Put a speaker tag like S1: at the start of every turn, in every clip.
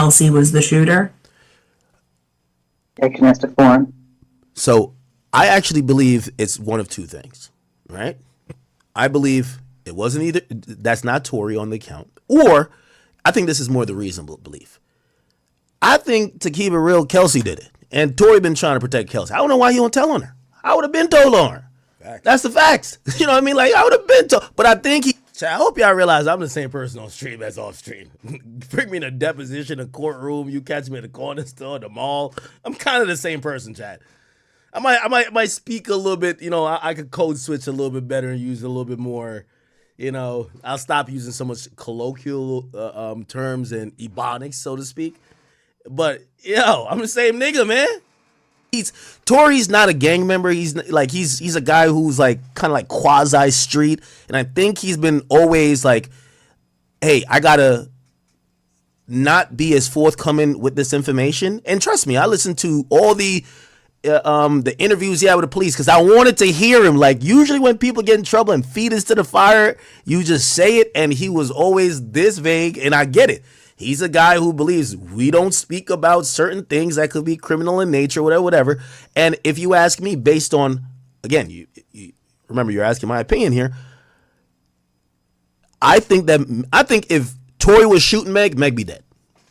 S1: Kelsey was the shooter?
S2: Taking us to form.
S3: So I actually believe it's one of two things, right? I believe it wasn't either, that's not Tory on the account, or I think this is more the reasonable belief. I think, to keep it real, Kelsey did it. And Tory been trying to protect Kelsey. I don't know why he won't tell on her. I would have been told on her. Facts. That's the facts. You know what I mean? Like, I would have been told. But I think I hope y'all realize I'm the same person on stream as off stream. Bring me in a deposition, a courtroom. You catch me at the corner store, the mall. I'm kind of the same person, Chad. I might speak a little bit. You know, I could code switch a little bit better and use a little bit more. You know, I'll stop using so much colloquial terms and ebonics, so to speak. But yo, I'm the same nigga, man. Tory's not a gang member. He's a guy who's like kind of like quasi street, and I think he's been always like, hey, I gotta not be as forthcoming with this information. And trust me, I listened to all the interviews he had with the police because I wanted to hear him. Like, usually when people get in trouble and feed us to the fire, you just say it, and he was always this vague, and I get it. He's a guy who believes we don't speak about certain things that could be criminal in nature, whatever. And if you ask me, based on, again, you remember you're asking my opinion here. I think if Tory was shooting Meg be dead.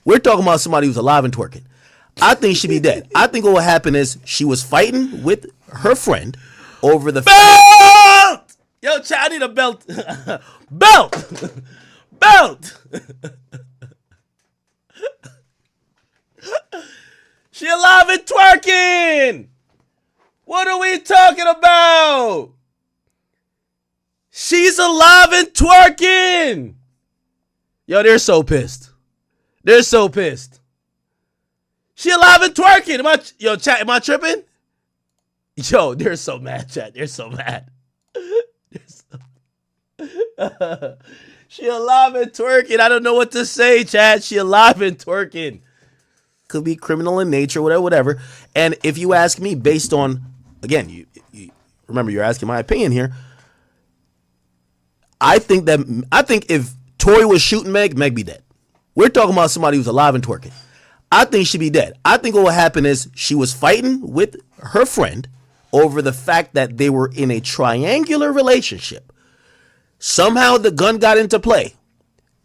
S3: We're talking about somebody who's alive and twerking. I think she'd be dead. I think what would happen is she was fighting with her friend over the belt. Yo, Chad, I need a belt. Belt. She alive and twerking. What are we talking about? She's alive and twerking. Yo, they're so pissed. They're so pissed. She alive and twerking. Yo, chat, am I tripping? Yo, they're so mad, chat. They're so mad. She alive and twerking. I don't know what to say, chat. She alive and twerking. Could be criminal in nature, whatever. And if you ask me, based on, again, you remember you're asking my opinion here. I think if Tory was shooting Meg be dead. We're talking about somebody who's alive and twerking. I think she'd be dead. I think what would happen is she was fighting with her friend over the fact that they were in a triangular relationship. Somehow the gun got into play.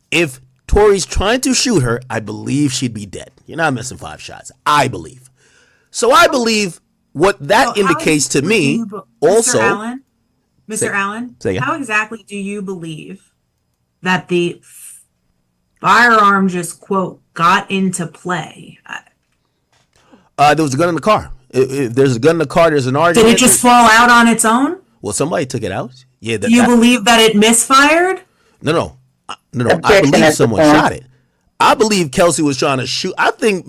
S3: If Tory's trying to shoot her, I believe she'd be dead. You're not missing 5 shots. I believe. So I believe what that indicates to me also.
S1: Mr. Allen,
S3: say
S1: how exactly do you believe that the firearm just, quote, got into play?
S3: There was a gun in the car. If there's a gun in the car, there's an argument.
S1: Did it just fall out on its own?
S3: Well, somebody took it out. Yeah.
S1: Do you believe that it misfired?
S3: No. I believe someone shot it. I believe Kelsey was trying to shoot. I think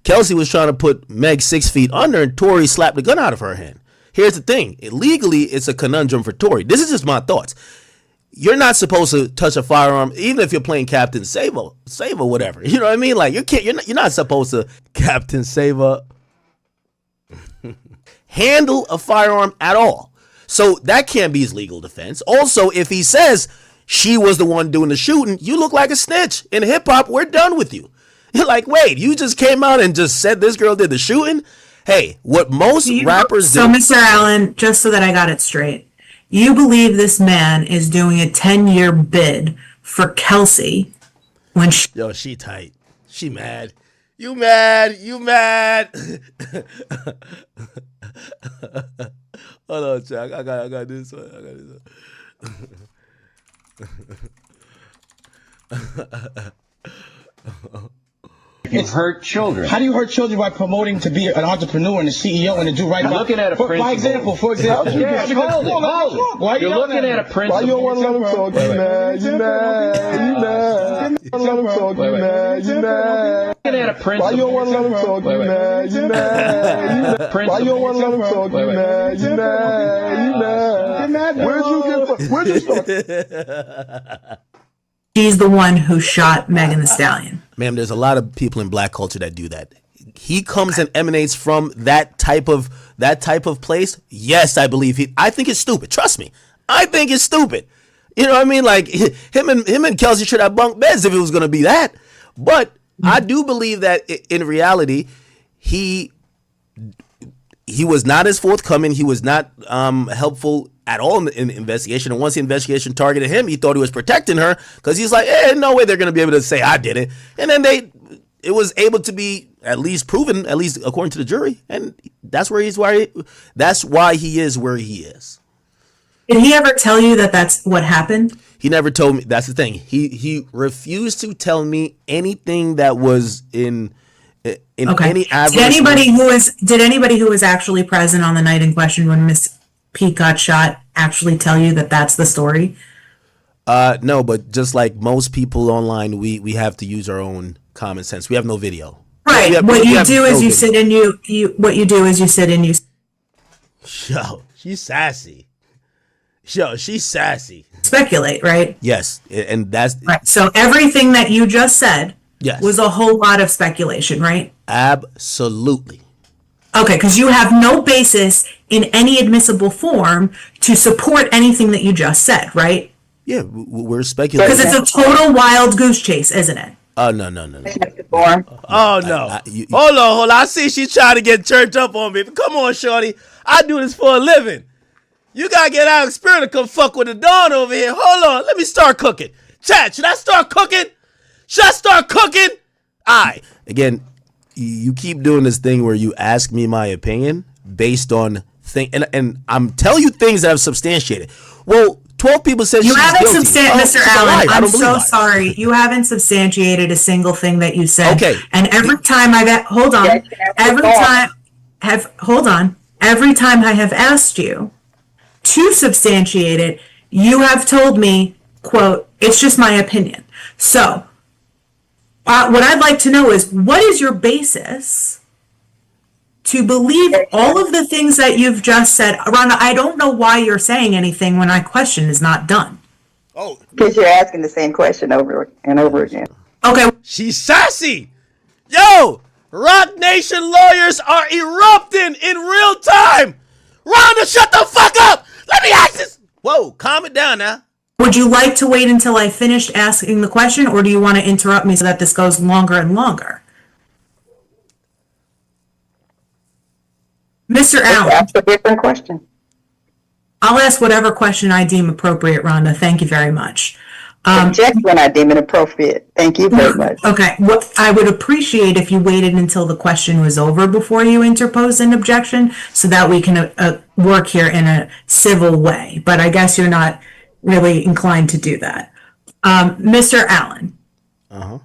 S3: Kelsey was trying to put Meg 6 feet under, and Tory slapped the gun out of her hand. Here's the thing. Legally, it's a conundrum for Tory. This is just my thoughts. You're not supposed to touch a firearm, even if you're playing Captain Save or whatever. You know what I mean? Like, you're not supposed to Captain Saver handle a firearm at all. So that can't be his legal defense. Also, if he says she was the one doing the shooting, you look like a snitch. In hip hop, we're done with you. You're like, wait, you just came out and just said this girl did the shooting? Hey, what most rappers do.
S1: So, Mr. Allen, just so that I got it straight, you believe this man is doing a 10-year bid for Kelsey when she...
S3: Yo, she tight. She mad. You mad. Hold on, Chuck. I got this one.
S4: You hurt children.
S5: How do you hurt children by promoting to be an entrepreneur and a CEO and to do right?
S4: You're looking at a principle.
S5: For example.
S4: Yeah, hold it. You're looking at a principle.
S5: Why you don't want to let him talk? You mad. You let him talk. You mad.
S4: Looking at a principle.
S5: Why you don't want to let him talk? You mad. Why you don't want to let him talk? You mad. Where'd you start?
S1: He's the one who shot Megan Thee Stallion.
S3: Ma'am, there's a lot of people in black culture that do that. He comes and emanates from that type of place. Yes, I believe I think it's stupid. Trust me. I think it's stupid. You know what I mean? Like him and Kelsey should have bunk beds if it was gonna be that. But I do believe that in reality, he was not as forthcoming. He was not helpful at all in the investigation. And once the investigation targeted him, he thought he was protecting her because he's like, no way they're going to be able to say I did it. And then it was able to be at least proven, at least according to the jury. And that's why he is where he is.
S1: Did he ever tell you that that's what happened?
S3: He never told me. That's the thing. He refused to tell me anything that was in any adverse.
S1: Did anybody who was actually present on the night in question when Miss Pete got shot actually tell you that that's the story?
S3: No, but just like most people online, we have to use our own common sense. We have no video.
S1: Right. What you do is you sit and you.
S3: Yo, she's sassy. She's sassy.
S1: Speculate, right?
S3: Yes, and that's
S1: right. So everything that you just said was a whole lot of speculation, right?
S3: Absolutely.
S1: Okay, because you have no basis in any admissible form to support anything that you just said, right?
S3: Yeah, we're speculating.
S1: Because it's a total wild goose chase, isn't it?
S3: Oh, no.
S2: Oh, no. Hold on. I see she's trying to get church up on me. But come on, shorty. I do this for a living. You got to get out of spirit to come fuck with the Dawn over here. Hold on. Let me start cooking. Chat, should I start cooking? All right.
S3: Again, you keep doing this thing where you ask me my opinion based on and I'm telling you things that I've substantiated. Well, 12 people said
S1: you haven't
S3: guilty.
S1: Mr. Allen, I'm so sorry. You haven't substantiated a single thing that you said.
S3: Okay.
S1: And every time every time I have asked you to substantiate it, you have told me, quote, it's just my opinion. So what I'd like to know is, what is your basis to believe all of the things that you've just said? Rhonda, I don't know why you're saying anything when my question is not done.
S2: Oh,
S6: because you're asking the same question over and over again.
S1: Okay.
S2: She's sassy. Yo, Roc Nation lawyers are erupting in real time. Rhonda, shut the fuck up. Let me ask this. Whoa, calm it down now.
S1: Would you like to wait until I finished asking the question, or do you want to interrupt me so that this goes longer and longer? Mr. Allen.
S6: Ask a different question.
S1: I'll ask whatever question I deem appropriate, Rhonda. Thank you very much.
S6: Object when I deem it appropriate. Thank you very much.
S1: Okay. What I would appreciate if you waited until the question was over before you interpose an objection, so that we can work here in a civil way. But I guess you're not really inclined to do that. Mr. Allen.
S3: Uh-huh.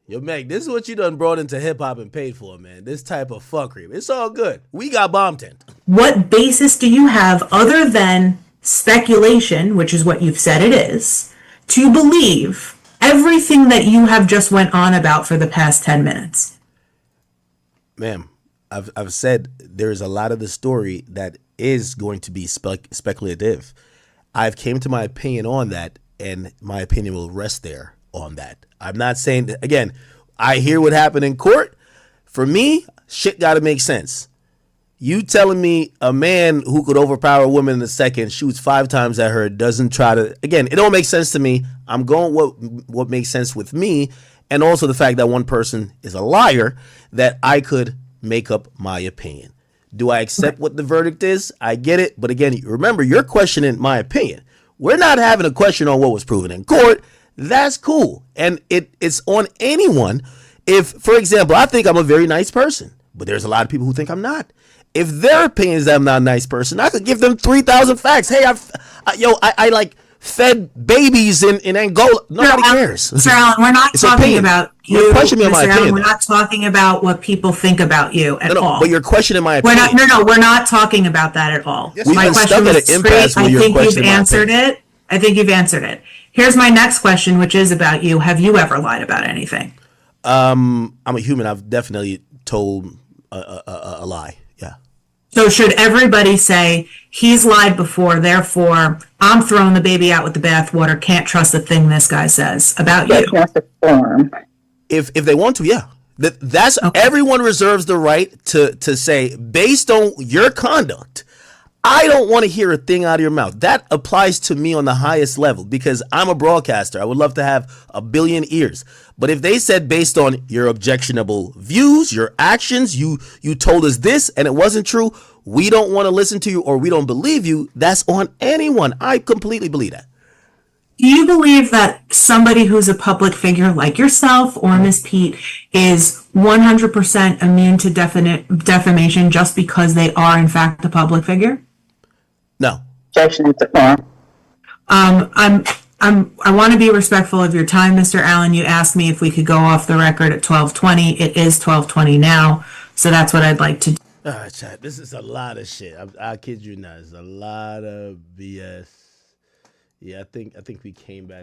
S2: Yo, Meg, this is what you done brought into hip-hop and paid for, man. This type of fuckery. It's all good. We got bomb tent.
S1: What basis do you have, other than speculation, which is what you've said it is, to believe everything that you have just went on about for the past 10 minutes?
S3: Ma'am, I've said there's a lot of the story that is going to be speculative. I've came to my opinion on that, and my opinion will rest there on that. I'm not saying that, again, I hear what happened in court. For me, shit got to make sense. You telling me a man who could overpower a woman in a second, shoots 5 times at her, doesn't try to, again, it don't make sense to me. I'm going what makes sense with me, and also the fact that one person is a liar, that I could make up my opinion. Do I accept what the verdict is? I get it. But again, remember, you're questioning my opinion. We're not having a question on what was proven in court. That's cool. And it's on anyone. If, for example, I think I'm a very nice person, but there's a lot of people who think I'm not. If their opinion is that I'm not a nice person, I could give them 3,000 facts. Hey, I like fed babies in Angola. Nobody cares.
S1: Sir Allen, we're not talking about you.
S3: You're questioning me on my
S1: Mr. Allen,
S3: opinion.
S1: we're not talking about what people think about you at all.
S3: But you're questioning my opinion.
S1: We're not talking about that at all.
S3: We've been stuck at an impasse where you're questioning my opinion.
S1: I think you've answered it. Here's my next question, which is about you. Have you ever lied about anything?
S3: I'm a human. I've definitely told a lie. Yeah.
S1: So should everybody say, he's lied before, therefore I'm throwing the baby out with the bathwater, can't trust a thing this guy says about you?
S6: That's not the form.
S3: If they want to, yeah. That's okay. Everyone reserves the right to say, based on your conduct, I don't want to hear a thing out of your mouth. That applies to me on the highest level because I'm a broadcaster. I would love to have a billion ears. But if they said based on your objectionable views, your actions, you told us this and it wasn't true, we don't want to listen to you or we don't believe you, that's on anyone. I completely believe that.
S1: Do you believe that somebody who's a public figure like yourself or Miss Pete is 100% immune to defamation just because they are in fact a public figure?
S3: No.
S6: Objection is affirmed.
S1: I want to be respectful of your time, Mr. Allen. You asked me if we could go off the record at 12:20. It is 12:20 now, so that's what I'd like to do.
S2: All right, chat. This is a lot of shit. I kid you not. It's a lot of BS. Yeah, I think we came back.